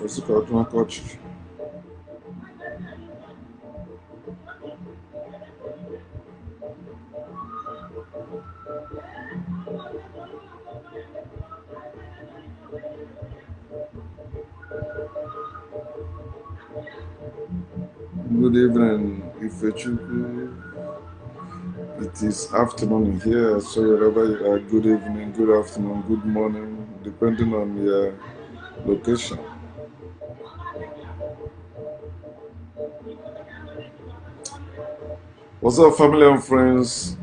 Esse cara tem uma coach. Good evening, Ifechuku. It is afternoon here, so wherever you are, good evening, good afternoon, good morning, depending on your location. What's up, family and friends?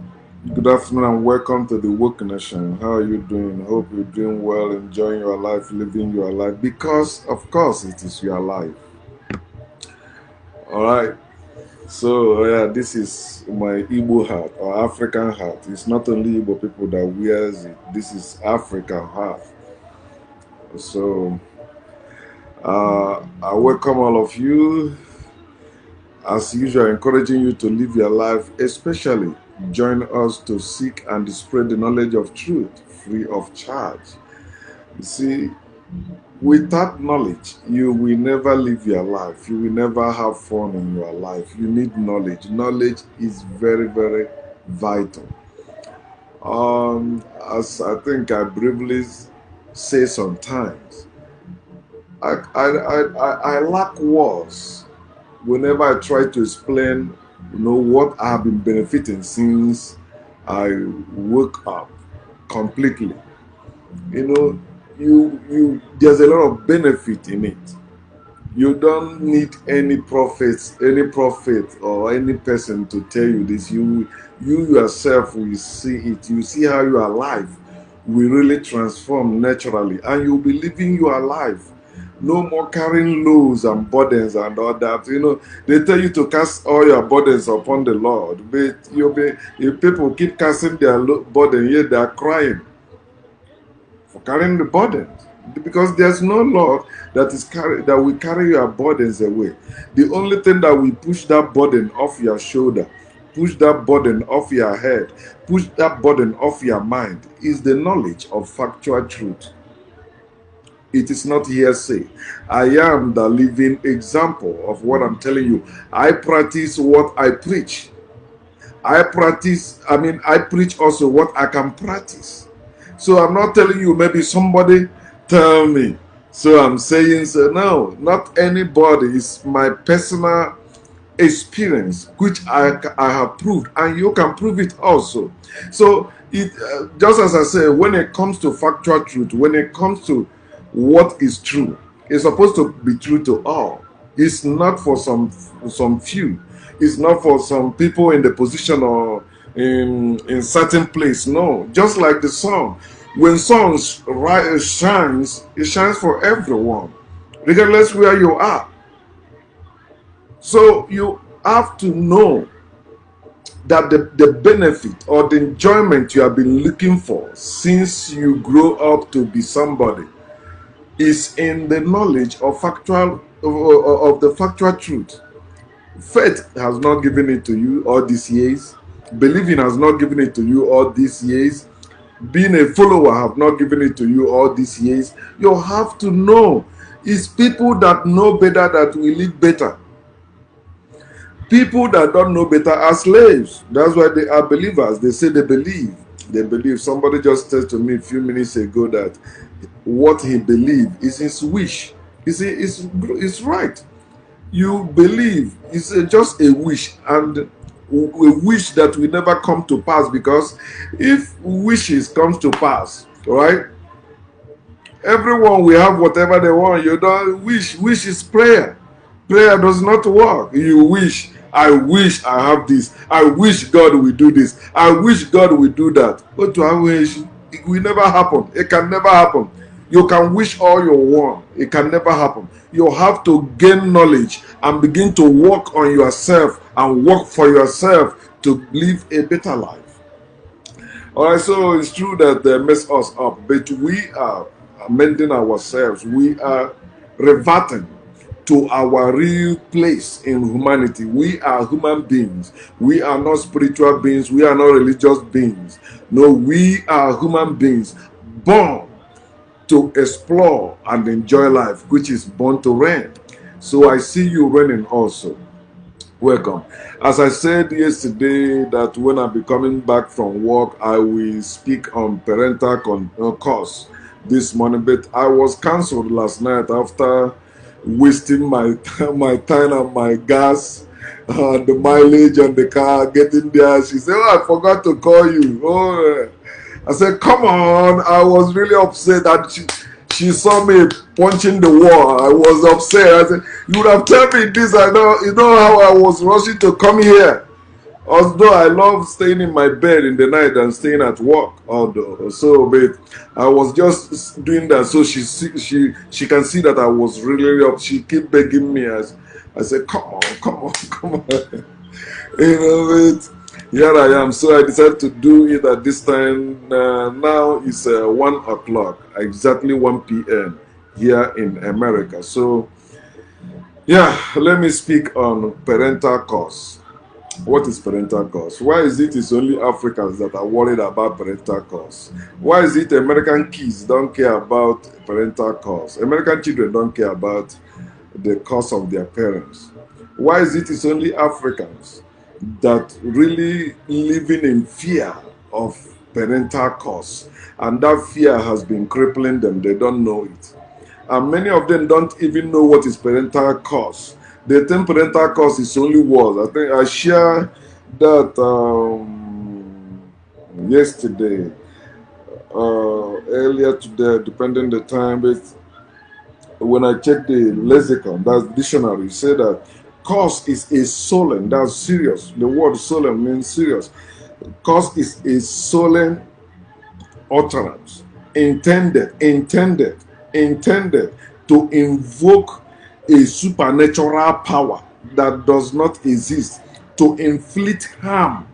Good afternoon and welcome to the Woke Nation. How are you doing? Hope you're doing well, enjoying your life, living your life, because of course it is your life. All right. So yeah, this is my Igbo hat or African hat. It's not only Igbo people that wears it. This is African hat. So I welcome all of you. As usual, encouraging you to live your life, especially join us to seek and spread the knowledge of truth free of charge. You see, without knowledge, you will never live your life. You will never have fun in your life. You need knowledge. Knowledge is very, very vital. As I think I briefly say sometimes, I lack words whenever I try to explain, what I have been benefiting since I woke up completely. There's a lot of benefit in it. You don't need any prophet or any person to tell you this. You yourself will see it. You see how your life will really transform naturally, and you'll be living your life. No more carrying loads and burdens and all that. They tell you to cast all your burdens upon the Lord, but if people keep casting their burden, yet they are crying for carrying the burdens, because there's no Lord that will carry your burdens away. The only thing that will push that burden off your shoulder, push that burden off your head, push that burden off your mind is the knowledge of factual truth. It is not hearsay. I am the living example of what I'm telling you. I practice what I preach. I preach also what I can practice. So I'm not telling you, maybe somebody tell me. So I'm saying, no, not anybody. It's my personal experience, which I have proved, and you can prove it also. So just as I say, when it comes to factual truth, when it comes to what is true, it's supposed to be true to all. It's not for some few. It's not for some people in the position or in certain place. No, just like the sun. When sun shines, it shines for everyone, regardless where you are. So you have to know that the benefit or the enjoyment you have been looking for since you grow up to be somebody is in the knowledge of the factual truth. Faith has not given it to you all these years. Believing has not given it to you all these years. Being a follower have not given it to you all these years. You have to know. It's people that know better that will live better. People that don't know better are slaves. That's why they are believers. They say they believe. They believe. Somebody just said to me a few minutes ago that what he believes is his wish. You see, it's right. You believe it's just a wish, and a wish that will never come to pass, because if wishes comes to pass, right? Everyone will have whatever they want. You don't wish. Wish is prayer. Prayer does not work. You wish. I wish I have this. I wish God will do this. I wish God will do that. But to I wish, it will never happen. It can never happen. You can wish all you want. It can never happen. You have to gain knowledge and begin to work on yourself and work for yourself to live a better life. Alright, so it's true that they mess us up, but we are amending ourselves. We are reverting to our real place in humanity. We are human beings. We are not spiritual beings. We are not religious beings. No, we are human beings born to explore and enjoy life, which is born to reign. So I see you reigning also. Welcome. As I said yesterday, that when I be coming back from work, I will speak on parental curse this morning. But I was cancelled last night after wasting my my time and my gas and the mileage on the car getting there. She said, "Oh, I forgot to call you." Oh, I said, "Come on!" I was really upset that she saw me punching the wall. I was upset. I said, "You would have told me this. I know, you know how I was rushing to come here. Although I love staying in my bed in the night and staying at work, although so, but I was just doing that so she can see that I was really up. She kept begging me. I said, "Come on, come on, come on." You know, but here I am. So I decided to do it at this time. Now it's 1 o'clock, exactly 1 p.m. here in America. So yeah, let me speak on parental curse. What is parental curse? Why is it it's only Africans that are worried about parental curse? Why is it American kids don't care about parental curse? American children don't care about the curse of their parents. Why is it it's only Africans that really living in fear of parental curse? And that fear has been crippling them. They don't know it. And many of them don't even know what is parental curse. They think parental curse is only words. I think I shared that yesterday, earlier today, depending the time. But when I checked the lexicon, that's dictionary, it said that curse is a solemn, that's serious. The word solemn means serious. Curse is a solemn utterance intended to invoke a supernatural power that does not exist, to inflict harm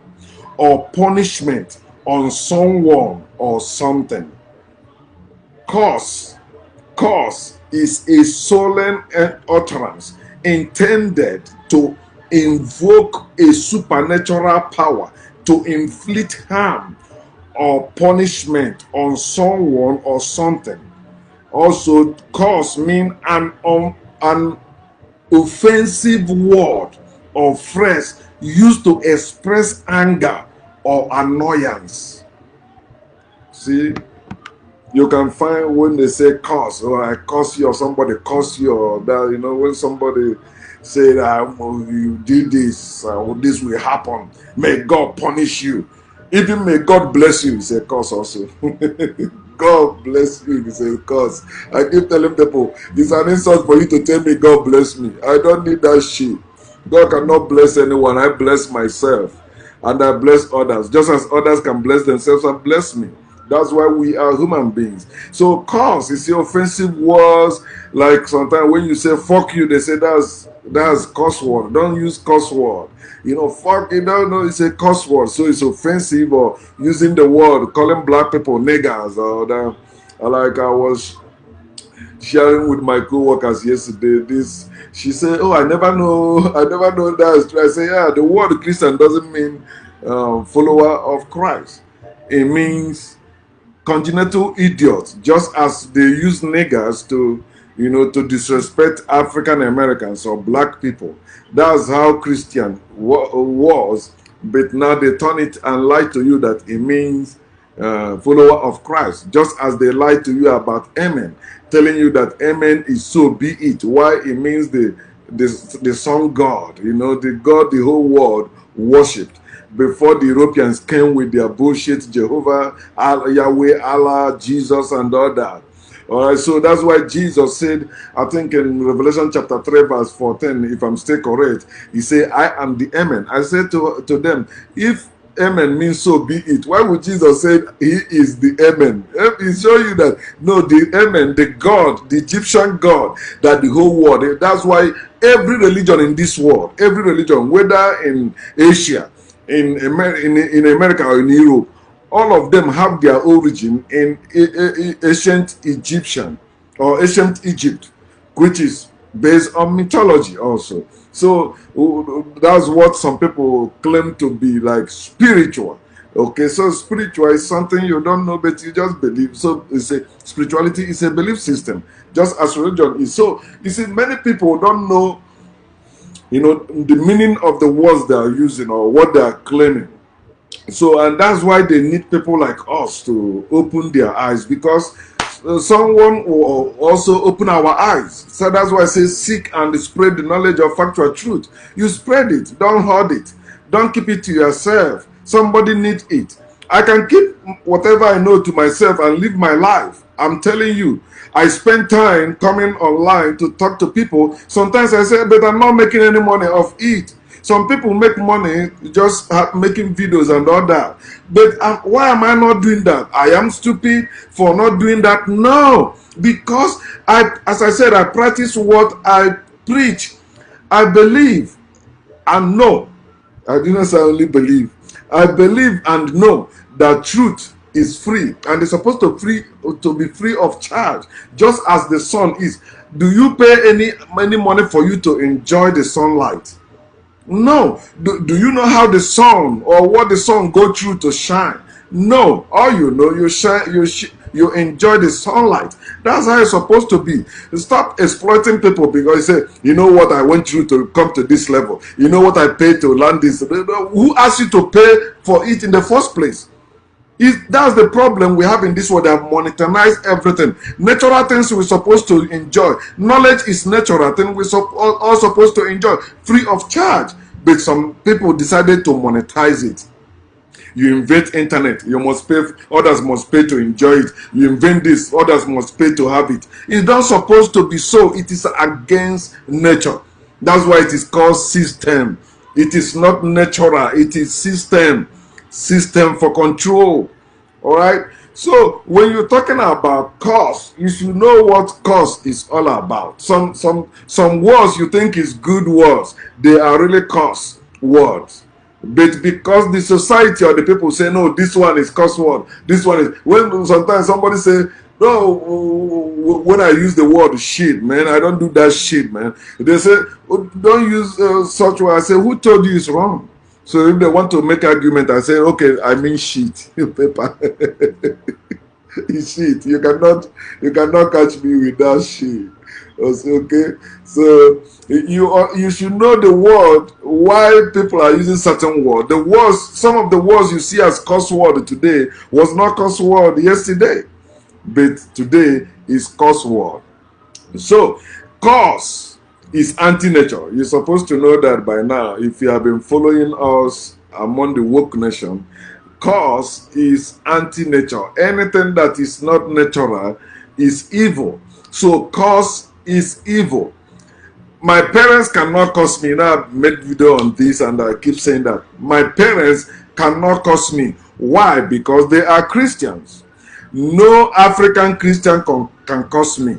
or punishment on someone or something. Curse is a solemn utterance intended to invoke a supernatural power to inflict harm or punishment on someone or something. Also, curse means an offensive word or phrase used to express anger or annoyance. See, you can find when they say curse, or I curse you, or somebody curse you, or that, you know, when somebody say that you did this, this will happen, may God punish you. Even may God bless you, it's a curse also. God bless you, it's a curse. I keep telling people, it's an insult for you to tell me God bless me. I don't need that shit. God cannot bless anyone. I bless myself and I bless others. Just as others can bless themselves and bless me. That's why we are human beings. So curse is the offensive words. Like sometimes when you say fuck you, they say that's curse word. Don't use curse word. You know, fuck, you don't know, it's a curse word, so it's offensive. Or using the word, calling black people niggers, or that. Like I was sharing with my co-workers yesterday, this, she said, "Oh, I never know that." I say, yeah, the word Christian doesn't mean follower of Christ. It means congenital idiot, just as they use niggers to, you know, to disrespect African Americans or black people. That's how Christian was, but now they turn it and lie to you that it means follower of Christ, just as they lied to you about Amen, telling you that Amen is so be it. Why? It means the sun God, you know, the God the whole world worshipped before the Europeans came with their bullshit Jehovah, Yahweh, Allah, Jesus, and all that. All right, so that's why Jesus said, I think in Revelation chapter 3, verse 14, if I'm still correct, he said, I am the Amen. I said to them, if Amen means so be it, why would Jesus say he is the Amen? He show you that, no, the Amen, the God, the Egyptian God, that the whole world, that's why every religion in this world, every religion, whether in Asia, in America or in Europe, all of them have their origin in ancient Egyptian or ancient Egypt, which is based on mythology also. So that's what some people claim to be like spiritual. Okay, so spiritual is something you don't know, but you just believe. So spirituality is a belief system, just as religion is. So you see, many people don't know, you know, the meaning of the words they are using or what they are claiming. So, and that's why they need people like us to open their eyes, because someone will also open our eyes. So that's why I say seek and spread the knowledge of factual truth. You spread it, don't hoard it, don't keep it to yourself. Somebody needs it. I can keep whatever I know to myself and live my life. I'm telling you, I spend time coming online to talk to people. Sometimes I say, but I'm not making any money off it. Some people make money just making videos and all that. But why am I not doing that? I am stupid for not doing that? No. Because, as I said, I practice what I preach. I believe and know. I didn't say only believe. I believe and know that truth is free, and it's supposed to be free of charge, just as the sun is. Do you pay any money for you to enjoy the sunlight? No. Do you know how the sun or what the sun go through to shine? No. All you know, you enjoy the sunlight. That's how it's supposed to be. Stop exploiting people because you say, you know what I went through to come to this level. You know what I paid to learn this. Who asked you to pay for it in the first place? That's the problem we have in this world. They have monetized everything. Natural things we're supposed to enjoy. Knowledge is natural thing we're all supposed to enjoy free of charge. But some people decided to monetize it. You invent internet, you must pay, others must pay to enjoy it. You invent this, others must pay to have it. It's not supposed to be so. It is against nature. That's why it is called system. It is not natural, it is system. System for control. All right. So when you're talking about curse, you should know what curse is all about. Some words you think is good words, they are really curse words. But because the society or the people say, no, this one is curse word, this one is, when sometimes somebody say, no, when I use the word shit, man, I don't do that shit, man. They say, oh, don't use such word. I say, who told you it's wrong? So if they want to make argument, I say, okay, I mean shit. Paper. It's shit. You cannot catch me with that shit. Okay. So you should know the word, why people are using certain word. The words, some of the words you see as curse word today was not curse word yesterday, but today is curse word. So curse is anti-nature. You're supposed to know that by now. If you have been following us among the woke nation, curse is anti-nature. Anything that is not natural is evil. So curse is evil. My parents cannot curse me. Now I've made video on this and I keep saying that. My parents cannot curse me. Why? Because they are Christians. No African Christian can curse me.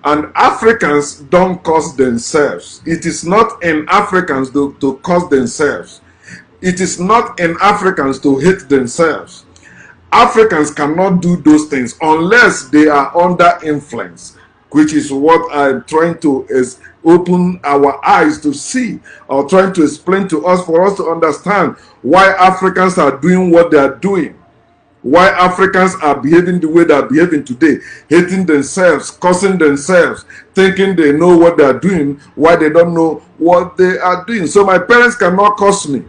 And Africans don't curse themselves. It is not in Africans to curse themselves. It is not in Africans to hate themselves. Africans cannot do those things unless they are under influence, which is what I'm trying to open our eyes to see, or trying to explain to us, for us to understand why Africans are doing what they are doing. Why Africans are behaving the way they are behaving today, hating themselves, cursing themselves, thinking they know what they are doing, why they don't know what they are doing. So my parents cannot curse me.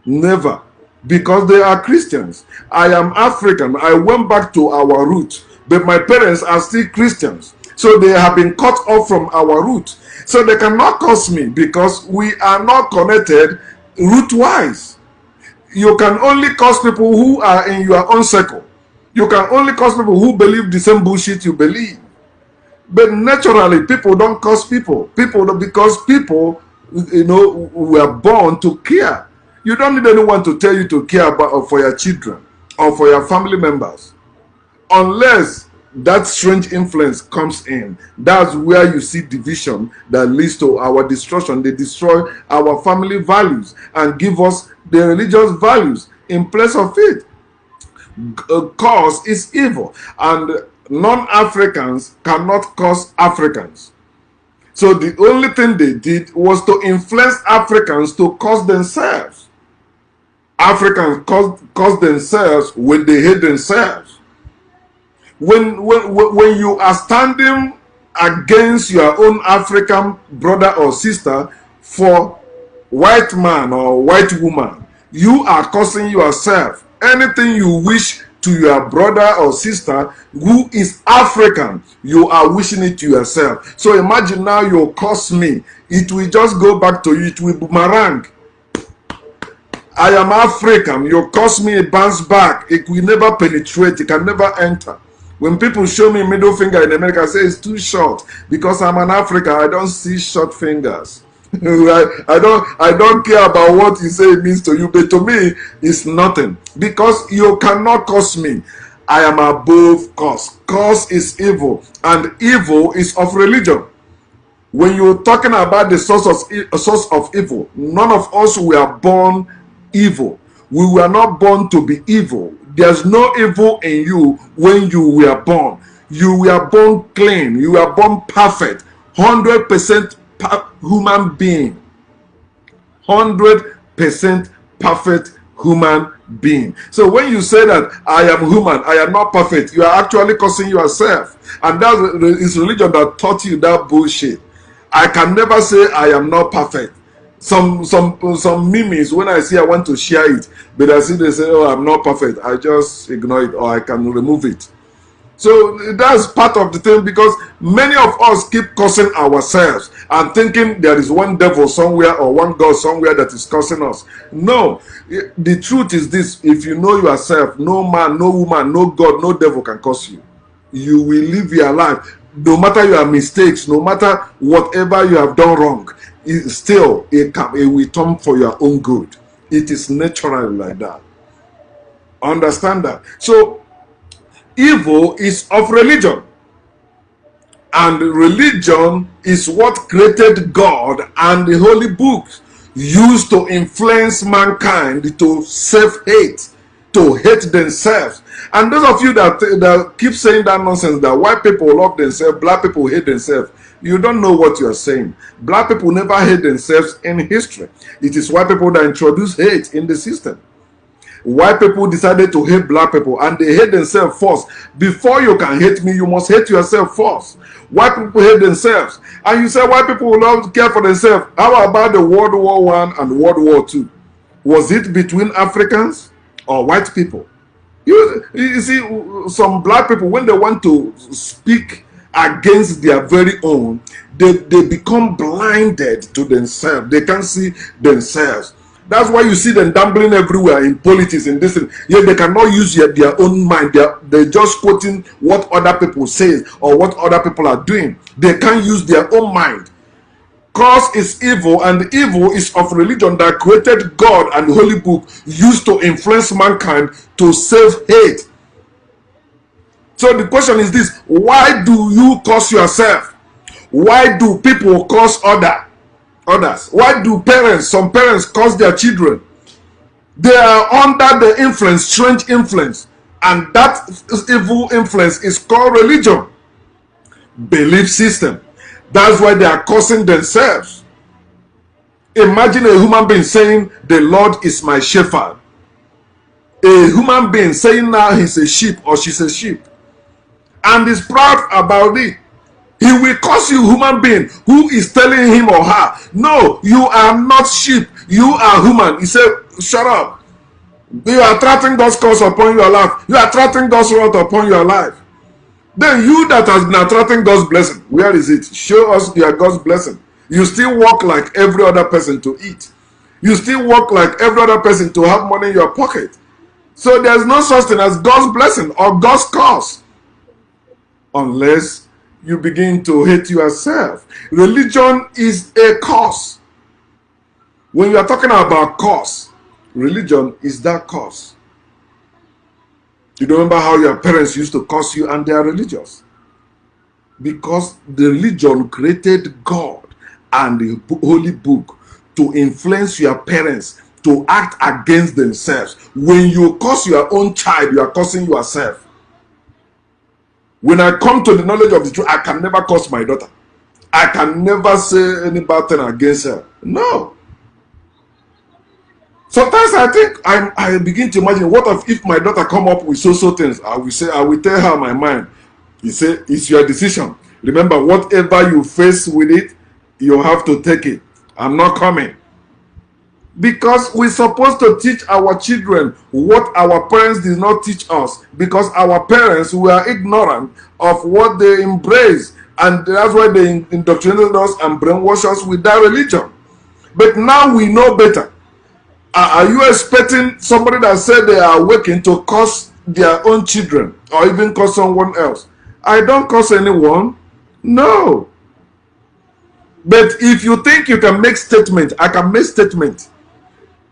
Never. because they are Christians. I am African. I went back to our roots, but my parents are still Christians. So they have been cut off from our roots. So they cannot curse me because we are not connected root-wise. You can only curse people who are in your own circle. You can only curse people who believe the same bullshit you believe. But naturally, people don't curse people. Because people, were born to care. You don't need anyone to tell you to care about for your children or for your family members. Unless that strange influence comes in. That's where you see division that leads to our destruction. They destroy our family values and give us the religious values in place of it. Cause is evil, and non-Africans cannot cause Africans. So the only thing they did was to influence Africans to cause themselves. Africans cause themselves when they hate themselves. When you are standing against your own African brother or sister for white man or white woman, you are causing yourself. Anything you wish to your brother or sister who is African, you are wishing it to yourself. So imagine now you curse me. It will just go back to you. It will boomerang. I am African. You curse me, it bounce back. It will never penetrate. It can never enter. When people show me middle finger in America, I say it's too short. Because I'm an African, I don't see short fingers. I don't care about what you say it means to you, but to me, it's nothing. Because you cannot curse me. I am above curse. Curse is evil, and evil is of religion. When you're talking about the source of evil, none of us were born evil. We were not born to be evil. There's no evil in you when you were born. You were born clean. You were born perfect. 100% human being. 100% perfect human being. So when you say that I am human, I am not perfect, you are actually cursing yourself. And that is religion that taught you that bullshit. I can never say I am not perfect. Some memes, when I see I want to share it, but I see they say, oh, I'm not perfect, I just ignore it or I can remove it. So that's part of the thing, because many of us keep cursing ourselves and thinking there is one devil somewhere or one God somewhere that is cursing us. No, the truth is this: if you know yourself, no man, no woman, no God, no devil can curse you. You will live your life, no matter your mistakes, no matter whatever you have done wrong, it will turn for your own good. It is natural like that. Understand that? So evil is of religion, and religion is what created God and the holy books used to influence mankind to self-hate, to hate themselves. And those of you that keep saying that nonsense, that white people love themselves, black people hate themselves, you don't know what you are saying. Black people never hate themselves in history. It is white people that introduce hate in the system. White people decided to hate black people, and they hate themselves first. Before you can hate me, you must hate yourself first. White people hate themselves, and you say white people will not care for themselves. How about the World War I and World War II? Was it between Africans or white people? You see, some black people, when they want to speak against their very own, they become blinded to themselves. They can't see themselves. That's why you see them gambling everywhere in politics, in this. Yet they cannot use their own mind. They're just quoting what other people say or what other people are doing. They can't use their own mind. Cause is evil, and evil is of religion that created God and the Holy Book used to influence mankind to self-hate. So the question is this: why do you curse yourself? Why do people curse others? Why do some parents curse their children? They are under the influence, strange influence, and that evil influence is called religion, belief system. That's why they are cursing themselves. Imagine a human being saying, the Lord is my shepherd. A human being saying now he's a sheep or she's a sheep, and is proud about it. He will curse you, human being, who is telling him or her, no, you are not sheep, you are human. He said, shut up. You are attracting God's curse upon your life. You are attracting God's wrath upon your life. Then you that has been attracting God's blessing, where is it? Show us your God's blessing. You still walk like every other person to eat. You still walk like every other person to have money in your pocket. So there's no such thing as God's blessing or God's curse unless you begin to hate yourself. Religion is a curse. When you are talking about curse, religion is that curse. You remember how your parents used to curse you and they are religious? Because the religion created God and the Holy Book to influence your parents to act against themselves. When you curse your own child, you are cursing yourself. When I come to the knowledge of the truth, I can never curse my daughter. I can never say any bad thing against her. No. Sometimes I think I begin to imagine, what if my daughter come up with so things? I will tell her my mind. You say, it's your decision. Remember, whatever you face with it, you have to take it. I'm not coming. Because we're supposed to teach our children what our parents did not teach us. Because our parents were ignorant of what they embraced. And that's why they indoctrinated us and brainwashed us with that religion. But now we know better. Are you expecting somebody that said they are working to curse their own children or even curse someone else? I don't curse anyone. No. But if you think you can make statement, I can make statement.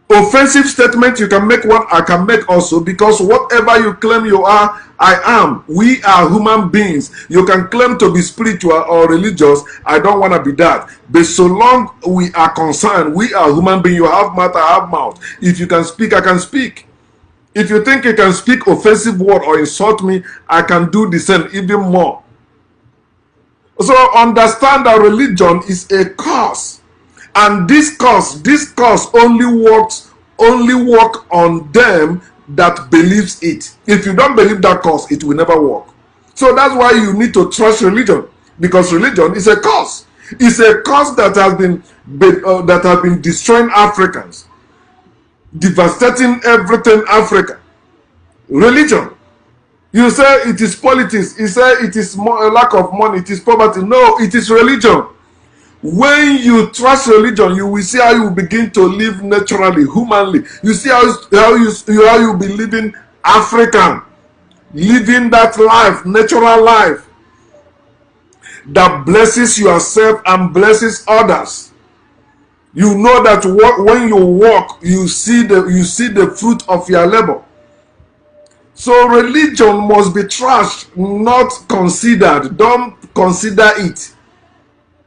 Offensive statement, you can make one, I can make also, because whatever you claim you are, I am. We are human beings. You can claim to be spiritual or religious. I don't want to be that. But so long we are concerned, we are human beings. You have mouth, I have mouth. If you can speak, I can speak. If you think you can speak offensive word or insult me, I can do the same, even more. So understand that religion is a curse. And this curse only work on them that believes it. If you don't believe that curse, it will never work. So that's why you need to trust religion, because religion is a curse. It's a curse that has been destroying Africans, devastating everything Africa. Religion. You say it is politics. You say it is a lack of money. It is poverty. No, it is religion. When you trust religion, you will see how you begin to live naturally, humanly. You see how you be living African, living that life, natural life that blesses yourself and blesses others. You know that when you walk, you see the fruit of your labor. So religion must be trashed, not considered. Don't consider it.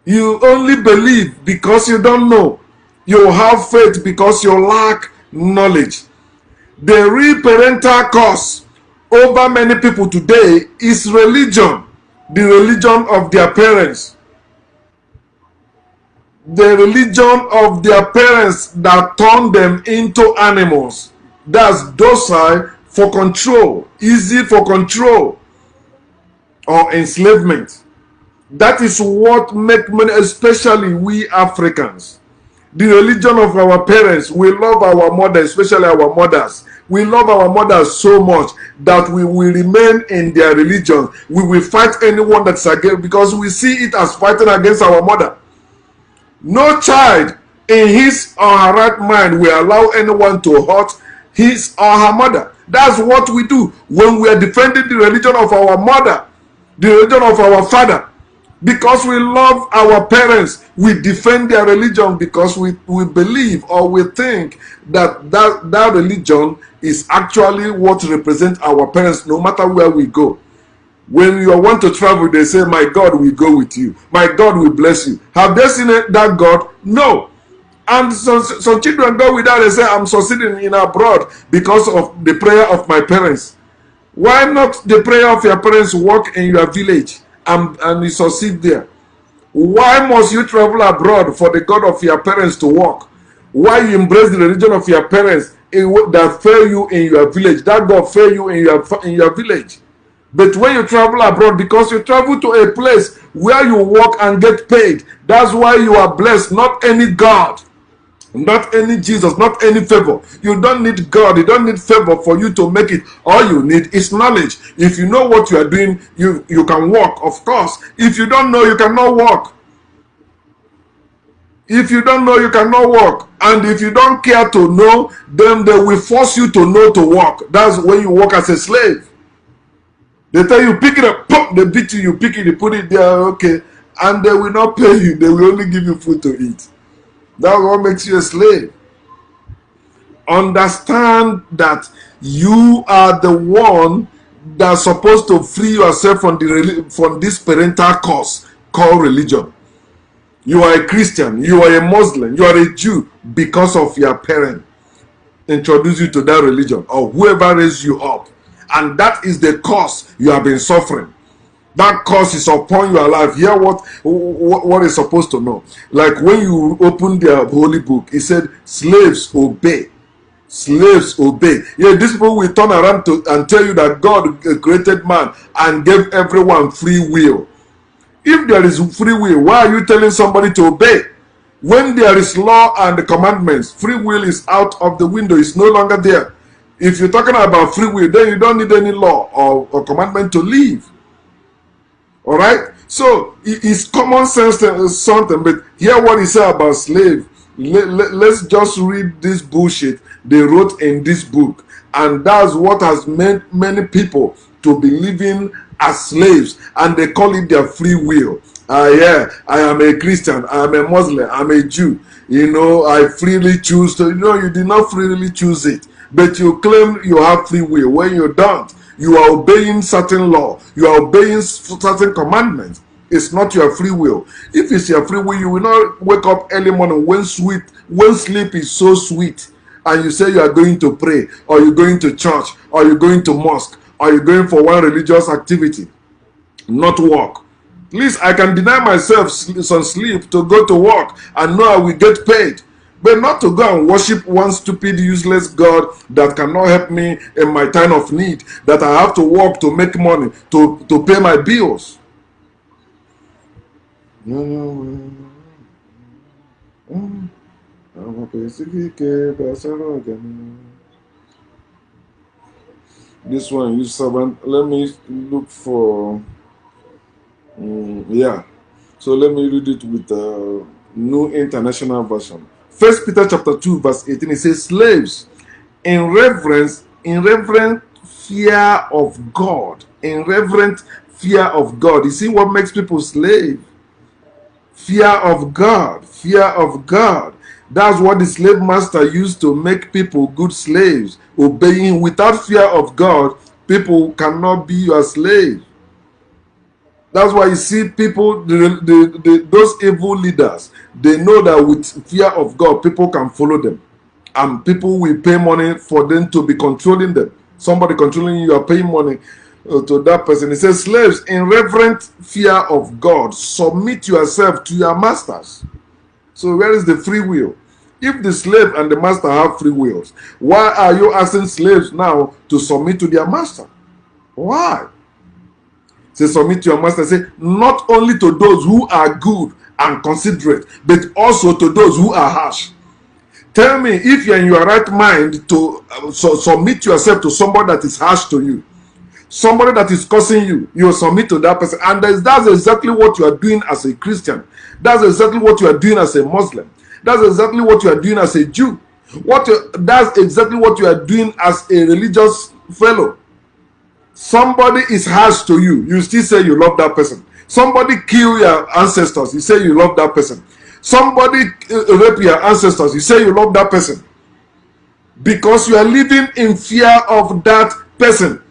You only believe because you don't know. You have faith because you lack knowledge. The real parental curse over many people today is religion. The religion of their parents. The religion of their parents that turned them into animals. That's docile for control, easy for control, or enslavement. That is what makes many, especially we Africans. The religion of our parents, we love our mothers, especially our mothers. We love our mothers so much that we will remain in their religion. We will fight anyone that's against, because we see it as fighting against our mother. No child in his or her right mind will allow anyone to hurt his or her mother. That's what we do when we are defending the religion of our mother, the religion of our father. Because we love our parents, we defend their religion because we believe or we think that religion is actually what represents our parents no matter where we go. When you want to travel, they say, my God will go with you. My God will bless you. Have they seen that God? No. And some children go with that and say, I'm succeeding in abroad because of the prayer of my parents. Why not the prayer of your parents work in your village and you succeed there? Why must you travel abroad for the God of your parents to work? Why you embrace the religion of your parents that fail you in your village? That God fail you in your village. But when you travel abroad, because you travel to a place where you work and get paid, that's why you are blessed, not any God. Not any Jesus, not any favor. You don't need God. You don't need favor for you to make it. All you need is knowledge. If you know what you are doing, you can walk, of course. If you don't know, you cannot walk. If you don't know, you cannot walk. And if you don't care to know, then they will force you to know to walk. That's when you walk as a slave. They tell you, pick it up, pop, they beat you, you pick it, you put it there, okay. And they will not pay you. They will only give you food to eat. That's what makes you a slave. Understand that you are the one that's supposed to free yourself from this parental curse called religion. You are a Christian, you are a Muslim, you are a Jew because of your parent introduce you to that religion or whoever raised you up. And that is the curse you have been suffering. That curse is upon your life. Hear what is supposed to know. Like when you open the holy book, it said, slaves obey. Slaves obey. Yeah, these people will turn around and tell you that God created man and gave everyone free will. If there is free will, why are you telling somebody to obey? When there is law and the commandments, free will is out of the window. It's no longer there. If you're talking about free will, then you don't need any law or commandment to live. All right, so it's common sense something, but hear what he said about slave. Let's just read this bullshit they wrote in this book, and that's what has made many people to be living as slaves, and they call it their free will. Yeah, I am a Christian, I am a Muslim, I'm a Jew. You know, I freely choose to. You did not freely choose it, but you claim you have free will when you don't. You are obeying certain law. You are obeying certain commandments. It's not your free will. If it's your free will, you will not wake up early morning when sleep is so sweet, and you say you are going to pray, or you're going to church, or you're going to mosque, or you're going for one religious activity, not work. At least I can deny myself some sleep to go to work and know I will get paid. But not to go and worship one stupid, useless God that cannot help me in my time of need, that I have to work to make money, to pay my bills. This one, you servant, let me look for, yeah. So let me read it with the New International Version. 1 Peter chapter 2 verse 18, it says, slaves, in reverent fear of God. In reverent fear of God. You see what makes people slave? Fear of God. Fear of God. That's what the slave master used to make people good slaves. Obeying. Without fear of God, people cannot be your slave. That's why you see people, those evil leaders, they know that with fear of God, people can follow them. And people will pay money for them to be controlling them. Somebody controlling you are paying money to that person. It says, slaves, in reverent fear of God, submit yourself to your masters. So where is the free will? If the slave and the master have free wills, why are you asking slaves now to submit to their master? Why? Say, submit to your master. Say, not only to those who are good and considerate, but also to those who are harsh. Tell me, if you're in your right mind to submit yourself to somebody that is harsh to you, somebody that is cursing you, you submit to that person. And that's exactly what you are doing as a Christian. That's exactly what you are doing as a Muslim. That's exactly what you are doing as a Jew. That's exactly what you are doing as a religious fellow. Somebody is harsh to you, you still say you love that person. Somebody kill your ancestors, you say you love that person. Somebody rape your ancestors, you say you love that person. Because you are living in fear of that person.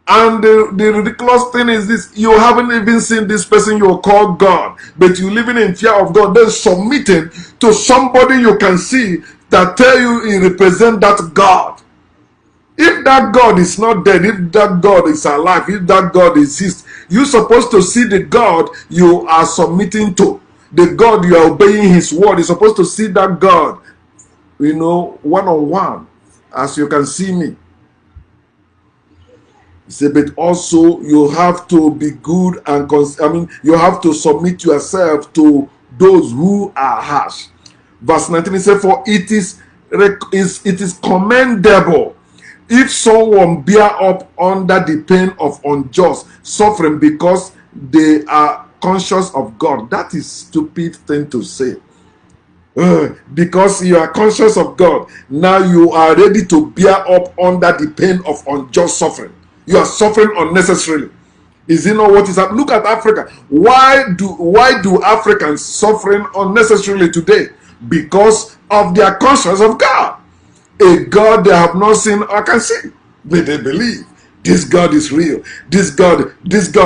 And the ridiculous thing is this, you haven't even seen this person you call God, but you're living in fear of God, then submitting to somebody you can see that tell you he represents that God. If that God is not dead, if that God is alive, if that God exists, you're supposed to see the God you are submitting to. The God you are obeying his word. You're supposed to see that God, one-on-one, as you can see me. He said, but also you have to be good and you have to submit yourself to those who are harsh. Verse 19, he said, for it is commendable if someone bear up under the pain of unjust suffering because they are conscious of God. That is stupid thing to say. Because you are conscious of God, now you are ready to bear up under the pain of unjust suffering. You are suffering unnecessarily. Is it not what is happening? Look at Africa. Why do Africans suffering unnecessarily today? Because of their conscience of God. A God they have not seen or can see. But they believe this God is real. This God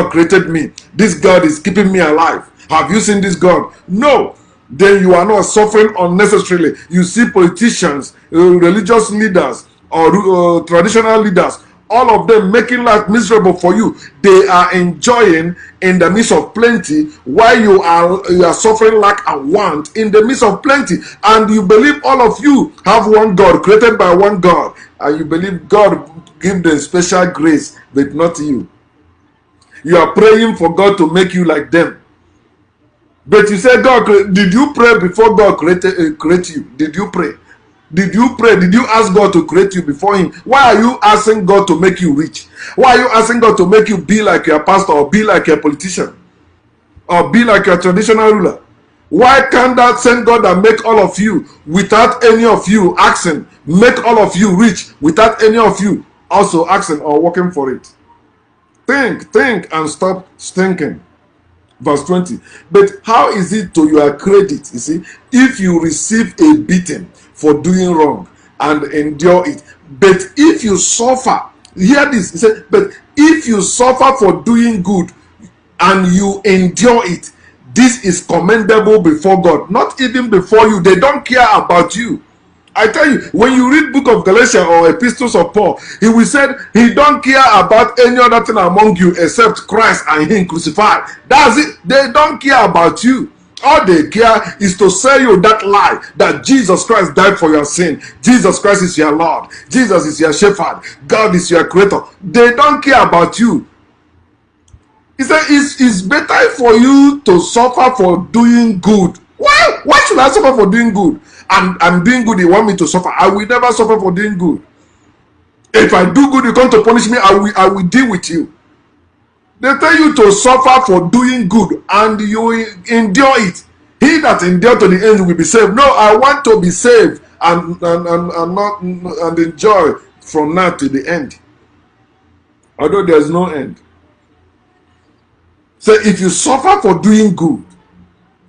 created me. This God is keeping me alive. Have you seen this God? No. Then you are not suffering unnecessarily. You see politicians, religious leaders, or traditional leaders, all of them making life miserable for you. They are enjoying in the midst of plenty, while you are suffering lack and want in the midst of plenty. And you believe all of you have one God, created by one God, and you believe God give them special grace, but not you. You are praying for God to make you like them. But you say, God, did you pray before God create you? Did you pray? Did you pray? Did you ask God to create you before Him? Why are you asking God to make you rich? Why are you asking God to make you be like your pastor, or be like your politician, or be like your traditional ruler? Why can't that same God that make all of you without any of you asking, make all of you rich without any of you also asking or working for it? Think and stop stinking. Verse 20. But how is it to your credit, you see, if you receive a beating for doing wrong and endure it? But if you suffer, hear this, he said, but if you suffer for doing good and you endure it, this is commendable before God, not even before you. They don't care about you. I tell you, when you read book of Galatians or epistles of Paul, he will say he don't care about any other thing among you except Christ and Him crucified. That's it. They don't care about you. All they care is to sell you that lie that Jesus Christ died for your sin. Jesus Christ is your Lord. Jesus is your shepherd. God is your creator. They don't care about you. He said it's better for you to suffer for doing good. Why should I suffer for doing good? I'm doing good, you want me to suffer. I will never suffer for doing good. If I do good, you come to punish me, I will deal with you. They tell you to suffer for doing good and you endure it. He that endure to the end will be saved. No, I want to be saved and enjoy from now to the end. Although there's no end. So if you suffer for doing good,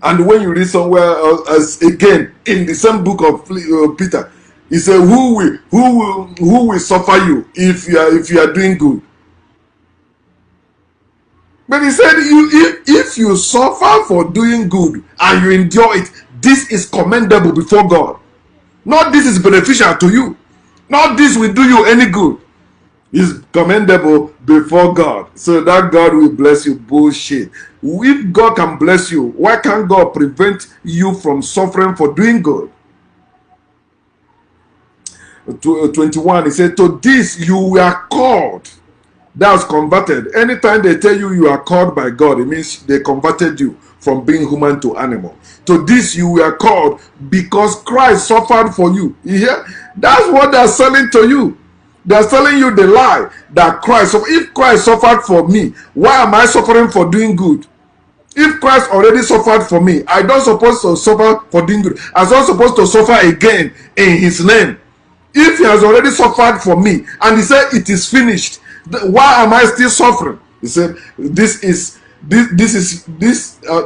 and when you read somewhere else again in the same book of Peter, he said, "Who will suffer you if you are doing good?" But he said, if you suffer for doing good and you endure it, this is commendable before God. Not this is beneficial to you. Not this will do you any good. Is commendable before God. So that God will bless you. Bullshit. If God can bless you, why can't God prevent you from suffering for doing good? 21, he said, to this you were called. That's converted. Anytime they tell you you are called by God, it means they converted you from being human to animal. To this you were called because Christ suffered for you. You hear? That's what they're selling to you. They're telling you the lie that Christ, if Christ suffered for me, why am I suffering for doing good? If Christ already suffered for me, I don't supposed to suffer for doing good. I'm not supposed to suffer again in His name. If He has already suffered for me and He said it is finished, why am I still suffering? He said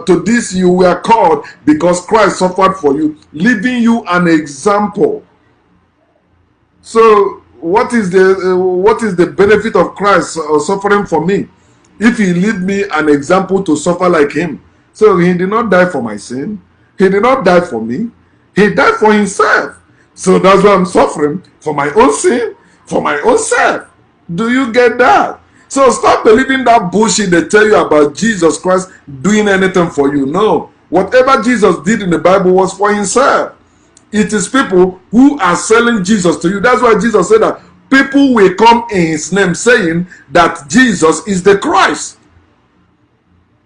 to this you were called because Christ suffered for you, leaving you an example. So what is the benefit of Christ suffering for me if He leave me an example to suffer like Him? So He did not die for my sin. He did not die for me. He died for Himself. So that's why I'm suffering, for my own sin, for my own self. Do you get that? So stop believing that bullshit they tell you about Jesus Christ doing anything for you. No. Whatever Jesus did in the Bible was for Himself. It is people who are selling Jesus to you. That's why Jesus said that people will come in His name saying that Jesus is the Christ.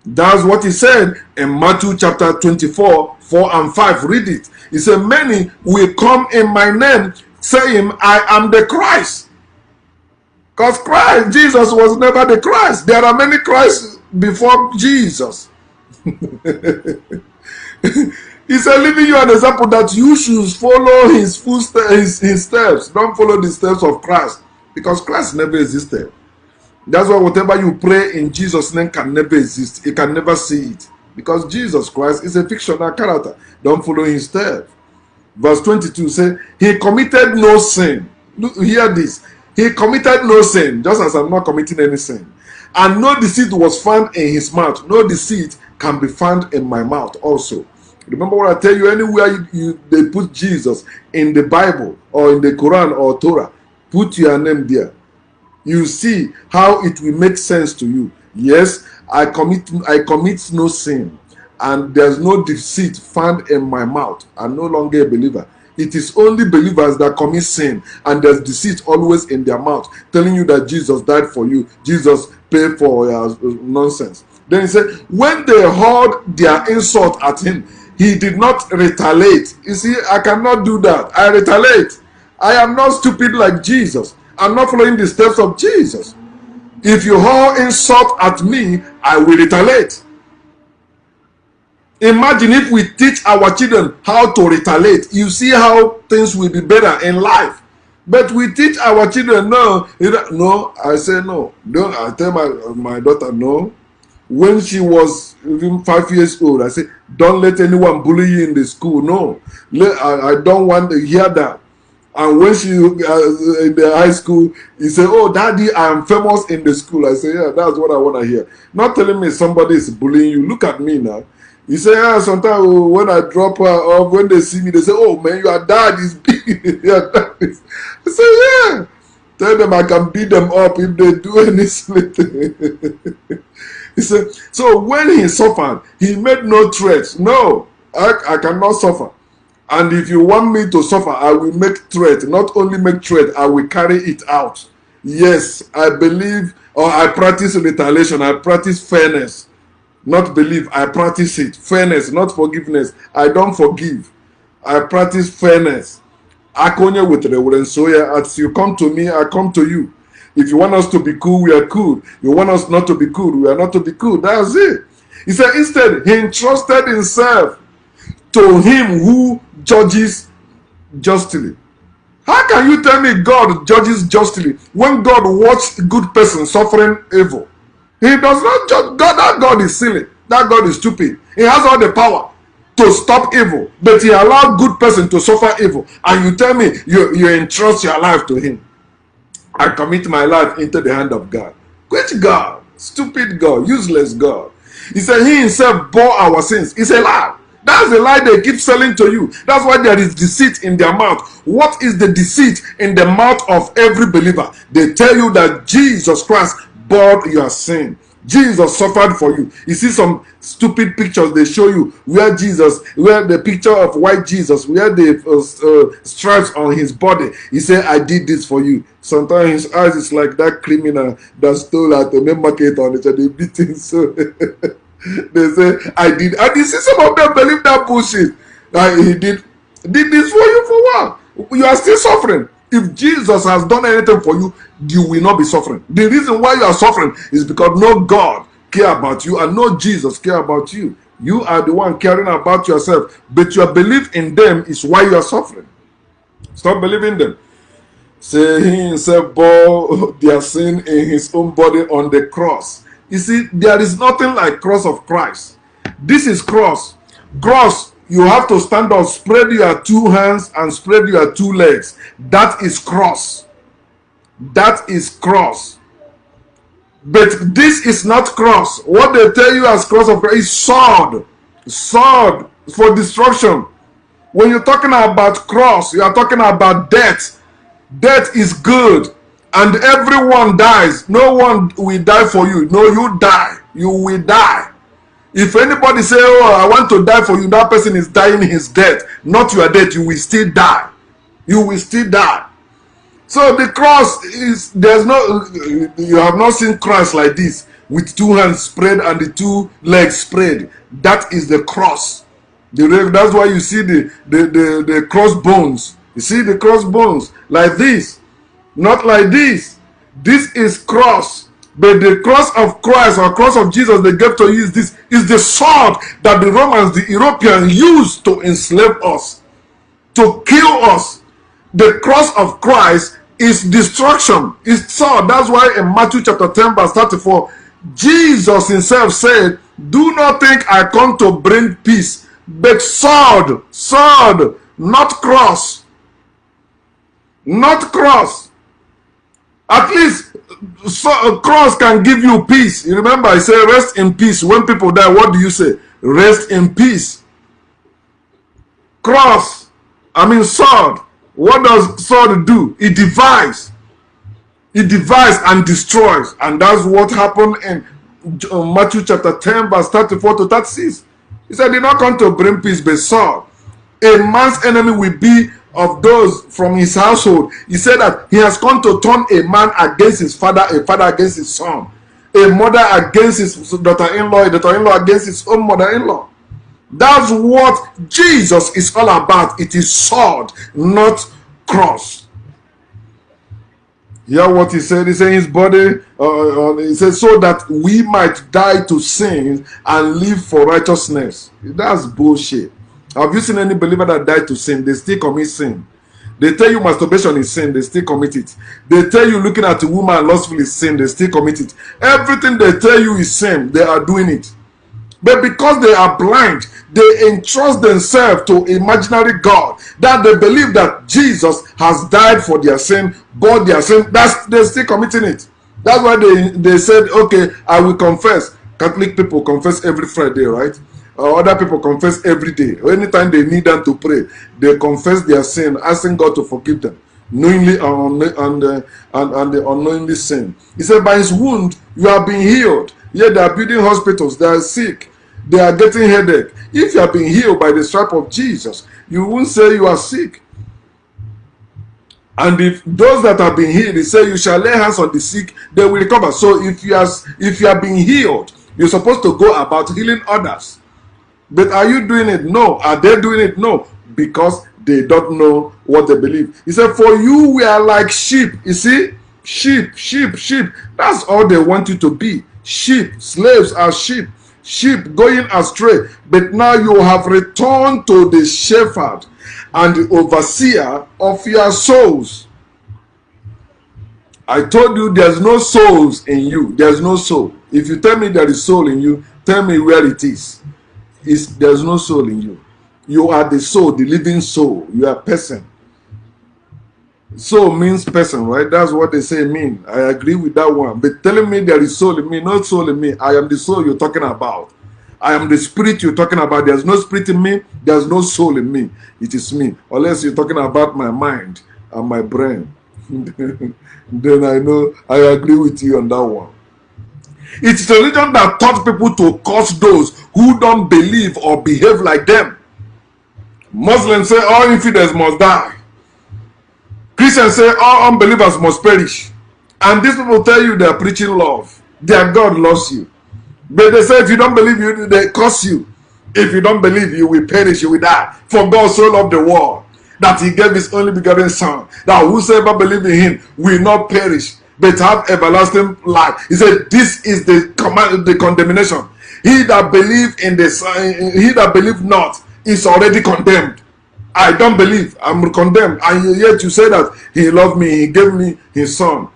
That's what He said in Matthew chapter 24, 4 and 5. Read it. He said, many will come in my name, saying, I am the Christ. Because Christ, Jesus was never the Christ. There are many Christs before Jesus. He said, leaving you an example that you should follow his footsteps, his steps. Don't follow the steps of Christ. Because Christ never existed. That's why whatever you pray in Jesus' name can never exist. You can never see it. Because Jesus Christ is a fictional character. Don't follow his steps. Verse 22 says, he committed no sin. Look, hear this. He committed no sin, just as I'm not committing any sin. And no deceit was found in his mouth. No deceit can be found in my mouth also. Remember what I tell you, anywhere they put Jesus in the Bible or in the Quran or Torah, put your name there. You see how it will make sense to you. Yes, I commit no sin, and there's no deceit found in my mouth. I'm no longer a believer. It is only believers that commit sin, and there's deceit always in their mouth, telling you that Jesus died for you, Jesus paid for your nonsense. Then he said, when they heard their insult at him, he did not retaliate. You see, I cannot do that. I retaliate. I am not stupid like Jesus. I'm not following the steps of Jesus. If you hurl insult at me, I will retaliate. Imagine if we teach our children how to retaliate. You see how things will be better in life. But we teach our children, no. I say no. Don't. I tell my daughter no. When she was even 5 years old, I say, don't let anyone bully you in the school. No. I don't want to hear that. And when she in the high school, he said, oh, daddy, I am famous in the school. I say, yeah, that's what I want to hear. Not telling me somebody is bullying you. Look at me now. He said, yeah, sometimes when I drop her off, when they see me, they say, oh, man, your dad is big. Your dad is... I say, yeah. Tell them I can beat them up if they do any silly thing. He said, so when he suffered, he made no threats. No, I cannot suffer. And if you want me to suffer, I will make threat. Not only make threat, I will carry it out. Yes, I believe, or I practice retaliation. I practice fairness. Not believe, I practice it. Fairness, not forgiveness. I don't forgive. I practice fairness. Akonye with Reverend Soya. As you come to me, I come to you. If you want us to be cool, we are cool. You want us not to be cool, we are not to be cool. That's it. He said, instead, he entrusted himself to him who judges justly. How can you tell me God judges justly when God watches good person suffering evil? He does not judge. That God is silly. That God is stupid. He has all the power to stop evil, but he allowed good person to suffer evil. And you tell me you entrust your life to him. I commit my life into the hand of God. Which God? Stupid God, useless God. He said he himself bore our sins. It's a lie. That's the lie they keep selling to you. That's why there is deceit in their mouth. What is the deceit in the mouth of every believer? They tell you that Jesus Christ bore your sin. Jesus suffered for you. You see some stupid pictures they show you where the picture of white Jesus, where the stripes on his body. He said, I did this for you. Sometimes his eyes is like that criminal that stole at the main market on it and they beat him so. They say, I did. And you see some of them believe that bullshit. He did this for you for what? You are still suffering. If Jesus has done anything for you, you will not be suffering. The reason why you are suffering is because no God care about you and no Jesus care about you. You are the one caring about yourself, but your belief in them is why you are suffering. Stop believing them. Say he himself bore their sin in his own body on the cross. You see, there is nothing like cross of Christ. This is cross. Cross, you have to stand up, spread your two hands and spread your two legs. That is cross. That is cross. But this is not cross. What they tell you as cross of Christ is sword. Sword for destruction. When you're talking about cross, you are talking about death. Death is good. And everyone dies. No one will die for you. No, you die. You will die. If anybody say, oh, I want to die for you, that person is dying his death. Not your death. You will still die. You will still die. So the cross is, there's no, you have not seen Christ like this with two hands spread and the two legs spread. That is the cross. That's why you see the crossbones. You see the crossbones like this, not like this. This is cross. But the cross of Christ or cross of Jesus they gave to you is this, is the sword that the Romans, the Europeans used to enslave us, to kill us. The cross of Christ is destruction. It's sword. That's why in Matthew chapter 10 verse 34, Jesus himself said, do not think I come to bring peace, but sword, sword, not cross. Not cross. At least a cross can give you peace. You remember I say rest in peace. When people die, what do you say? Rest in peace. Cross, I mean sword. What does sword do? It divides. It divides and destroys. And that's what happened in Matthew chapter 10 verse 34 to 36. He said, did not come to bring peace but sword. A man's enemy will be of those from his household. He said that he has come to turn a man against his father, a father against his son, a mother against his daughter-in-law, a daughter-in-law against his own mother-in-law. That's what Jesus is all about. It is sword, not cross. Hear what he said? He said his body, he said, so that we might die to sin and live for righteousness. That's bullshit. Have you seen any believer that died to sin? They still commit sin. They tell you masturbation is sin, they still commit it. They tell you looking at a woman lustfully is sin, they still commit it. Everything they tell you is sin, they are doing it. But because they are blind, they entrust themselves to imaginary God, that they believe that Jesus has died for their sin, bore their sin. They're still committing it. That's why they said, okay, I will confess. Catholic people confess every Friday, right? Other people confess every day. Anytime they need them to pray, they confess their sin, asking God to forgive them, knowingly and the unknowingly sin. He said, by his wound you are being healed. Yet they are building hospitals, they are sick, they are getting headache. If you are being healed by the stripe of Jesus, you won't say you are sick. And if those that have been healed, he said, you shall lay hands on the sick, they will recover. So if you are being healed, you're supposed to go about healing others. But are you doing it? No. Are they doing it? No. Because they don't know what they believe. He said, for you we are like sheep. You see? Sheep, sheep, sheep. That's all they want you to be. Sheep. Slaves are sheep. Sheep going astray. But now you have returned to the shepherd and the overseer of your souls. I told you there's no souls in you. There's no soul. If you tell me there is soul in you, tell me where it is. There's no soul in you. You are the soul, the living soul. You are a person. Soul means person, right? That's what they say mean. I agree with that one. But telling me there is soul in me, no soul in me. I am the soul you're talking about. I am the spirit you're talking about. There's no spirit in me. There's no soul in me. It is me. Unless you're talking about my mind and my brain. Then I know I agree with you on that one. It's a religion that taught people to curse those who don't believe or behave like them. Muslims say all infidels must die. Christians say all unbelievers must perish. And these people tell you they are preaching love. Their God loves you. But they say if you don't believe, they curse you. If you don't believe, you will perish, you will die. For God so loved the world that he gave his only begotten son, that whosoever believes in him will not perish, but have everlasting life. He said, this is the command, the condemnation. He that believe in the Son, he that believe not is already condemned. I don't believe, I'm condemned. And yet you say that he loved me, he gave me his son,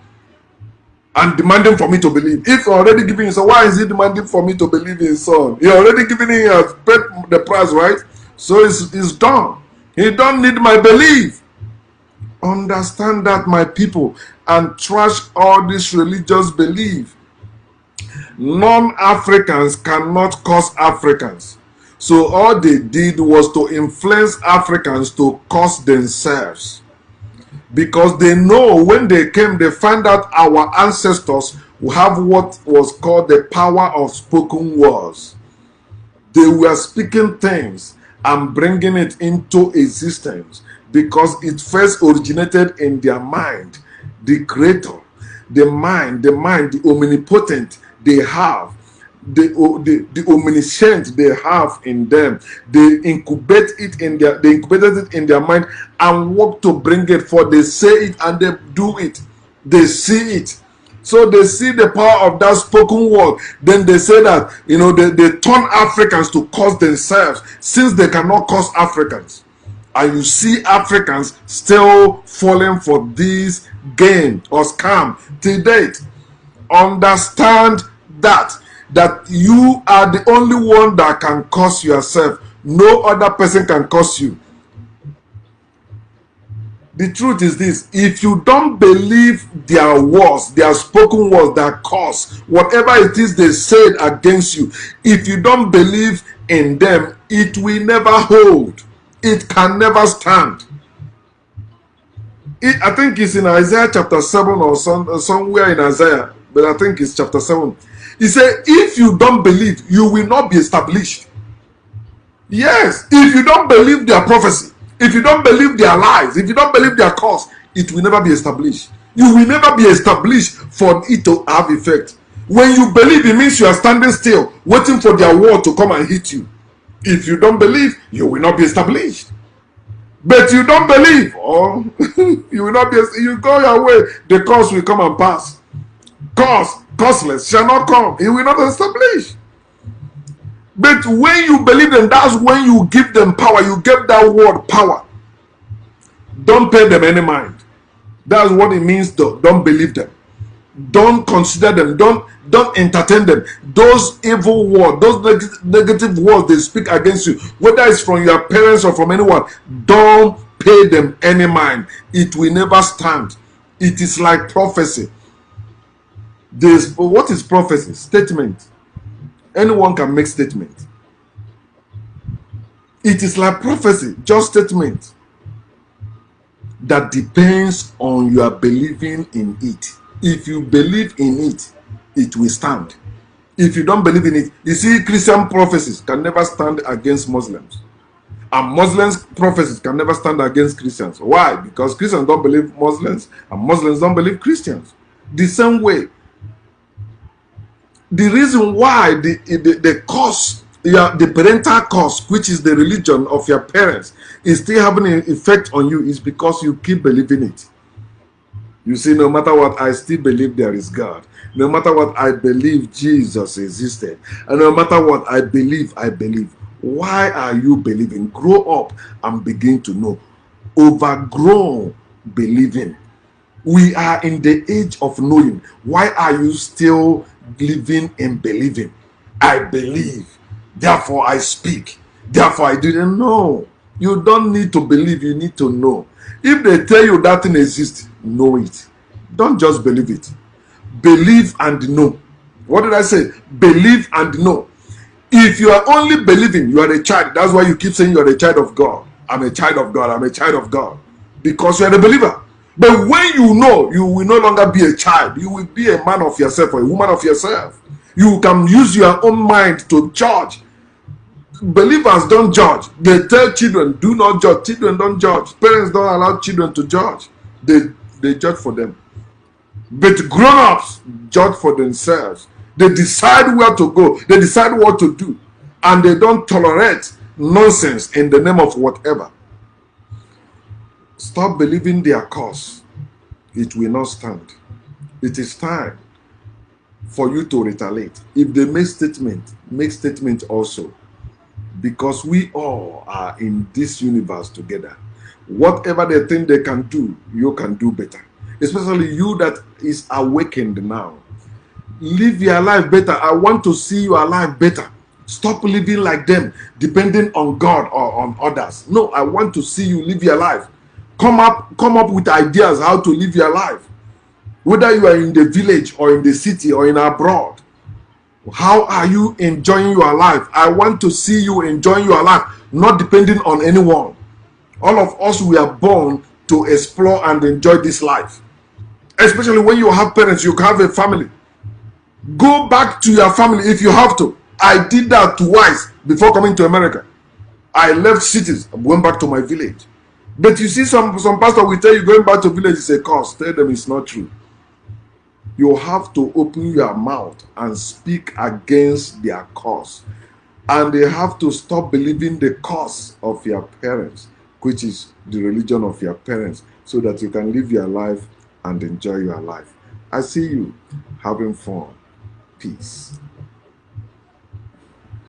and demanding for me to believe. If already giving his son, why is he demanding for me to believe in his son? He already given him, has paid the price, right? So it's done. He don't need my belief. Understand that, my people, and trash all this religious belief. Non-Africans cannot curse Africans. So all they did was to influence Africans to curse themselves. Because they know when they came, they find out our ancestors have what was called the power of spoken words. They were speaking things and bringing it into existence because it first originated in their mind. The creator, the mind, the omnipotent they have. the omniscient they have in them. They incubated it in their mind and work to bring it forth. They say it and they do it. They see it. So they see the power of that spoken word. Then they say that, they turn Africans to curse themselves, since they cannot curse Africans. And you see Africans still falling for this game or scam till date. Understand that you are the only one that can curse yourself. No other person can curse you. The truth is this: if you don't believe their words, their spoken words, their curse, whatever it is they said against you, if you don't believe in them, it will never hold. It can never stand. I think it's in Isaiah chapter 7 or somewhere in Isaiah, but I think it's chapter 7. He said, if you don't believe, you will not be established. Yes, if you don't believe their prophecy, if you don't believe their lies, if you don't believe their cause, it will never be established. You will never be established for it to have effect. When you believe, it means you are standing still, waiting for their word to come and hit you. If you don't believe, you will not be established. But you don't believe, or you will not be. You go your way, the cause will come and pass. Causeless shall not come. It will not establish. But when you believe them, that's when you give them power. You give that word power. Don't pay them any mind. That's what it means. Don't believe them. Don't consider them. Don't entertain them. Those evil words, those negative words they speak against you, whether it's from your parents or from anyone, don't pay them any mind. It will never stand. It is like prophecy. What is prophecy? Statement. Anyone can make statement. It is like prophecy, just statement that depends on your believing in it. If you believe in it, it will stand. If you don't believe in it, you see, Christian prophecies can never stand against Muslims. And Muslims' prophecies can never stand against Christians. Why? Because Christians don't believe Muslims, and Muslims don't believe Christians. The same way. The reason why the curse, the parental curse, which is the religion of your parents, is still having an effect on you, is because you keep believing it. You see, no matter what, I still believe there is God. No matter what, I believe Jesus existed. And no matter what, I believe. Why are you believing? Grow up and begin to know. Overgrown believing. We are in the age of knowing. Why are you still living in believing? I believe, therefore I speak, therefore I didn't know. You don't need to believe, you need to know. If they tell you that thing exists, know it. Don't just believe it. Believe and know. What did I say? Believe and know. If you are only believing, you are a child. That's why you keep saying you are a child of God. I'm a child of God. I'm a child of God. Because you are a believer. But when you know, you will no longer be a child. You will be a man of yourself or a woman of yourself. You can use your own mind to judge. Believers don't judge. They tell children, do not judge. Children don't judge. Parents don't allow children to judge. They judge for them. But grown-ups judge for themselves. They decide where to go. They decide what to do. And they don't tolerate nonsense in the name of whatever. Stop believing their cause. It will not stand. It is time for you to retaliate. If they make statement also. Because we all are in this universe together. Whatever they think they can do, you can do better. Especially you that is awakened now. Live your life better. I want to see your life better. Stop living like them, depending on God or on others. No, I want to see you live your life. Come up with ideas how to live your life. Whether you are in the village or in the city or in abroad. How are you enjoying your life? I want to see you enjoying your life, not depending on anyone. All of us, we are born to explore and enjoy this life. Especially when you have parents, you have a family. Go back to your family if you have to. I did that twice before coming to America. I left cities and went back to my village. But you see, some pastor will tell you going back to village is a curse. Tell them it's not true. You have to open your mouth and speak against their cause. And they have to stop believing the cause of your parents, which is the religion of your parents, so that you can live your life and enjoy your life. I see you having fun. Peace.